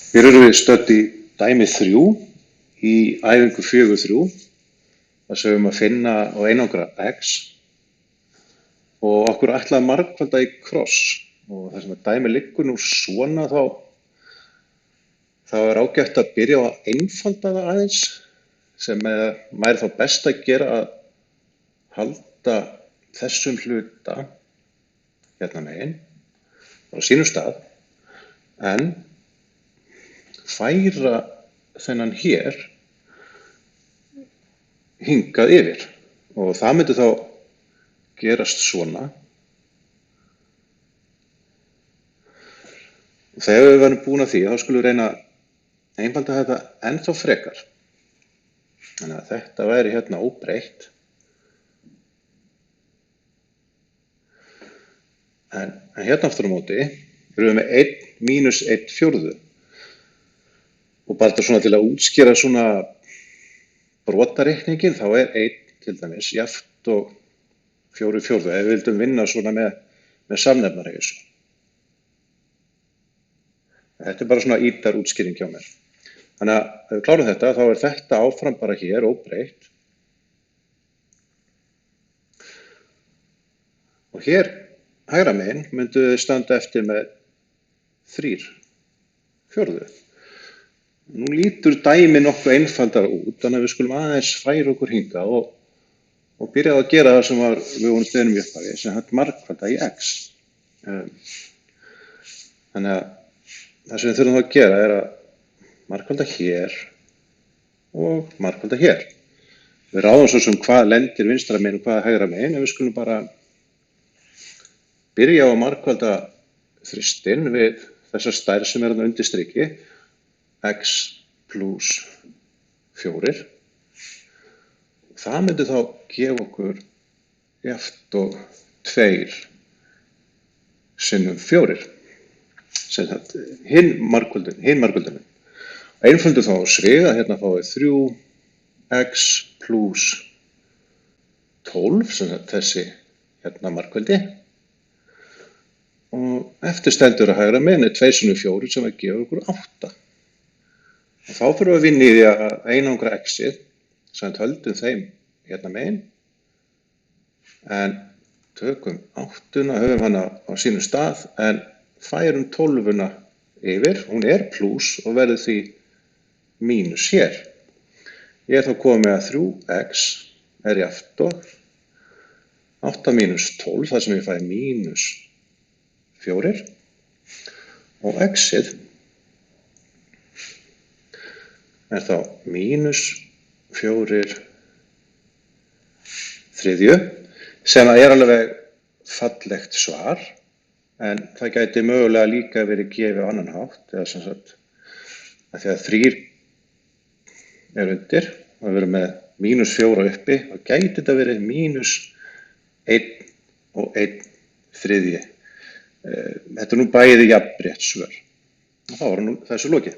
Hér erum við stödd í dæmi 3 í æfingu 4.3 þar sem við erum að finna og einangra x og okkur ætla að margfalda í kross og þar sem að dæmi liggur nú svona þá er ágætt að byrja á að einfalda það aðeins sem væri þá best að gera að halda þessum hluta hérna megin á sínum stað en færa þennan hér hingað yfir og það myndi þá gerast svona. Þegar við verðum búin að því þá skulum við reyna að einfalda þetta ennþá frekar. Þannig að þetta væri hérna óbreytt. En hérna aftur á móti erum við með 1 mínus 1 fjórðu. Og bara svona til að útskýra svona brotareikningin þá er 1 til dæmis jafnt og 4 fjórðu ef við vildum vinna svona með samnefnara í þessu. Þetta er bara svona ítar útskýring hjá mér. Þannig að ef við klárum þetta þá er þetta áfram bara hér óbreytt. Og hér hægra megin myndu við standa eftir með 3 fjórðu. Nú lítur dæmi nokkuð einfaldara út, þannig að við skulum aðeins færa okkur hingað og byrja að gera það sem við vorum stöðnum í upphafi, sem hægt margfalda í x. Þannig að það sem við þurfum að gera er að margfalda hér og margfalda hér. Við ráðum svo sem hvað lendir vinstra megin og hvað hægra megin, en við skulum bara byrja á að margfalda þristinn við þessa stærð sem er þarna undir striki, x plus 4. Það myndi þá gefa okkur jafnt og 2 sinnum 4. Sem sagt, hinn margföldunin. Einföldum þá svig að hérna fáum við 3x plus 12, sem sagt þessi hérna margföldi. Og eftir stendur að hægra megin 2 sinnum 4 sem að gefa okkur 8. Og þá þurfum við að vinna í því að einangra x-ið, sem höldum þeim hérna megin, en tökum 8-una, höfum hana á sínum stað, en færum 12-una yfir, hún er plús og verður því mínus hér. Ég er þá komið að 3x er jafnt og 8 mínus 12, þar sem ég fæ mínus 4, og x-ið er þá mínus 4 þriðju, sem er alveg fallegt svar, en það gæti mögulega líka verið gefið á annan hátt, eða sem sagt, að því að 3 er undir, og við erum með mínus 4 uppi, og gæti þetta verið mínus 1 og 1 þriðji. Þetta er nú bæði jafnrétt svör. Og þá var nú þessu lokið.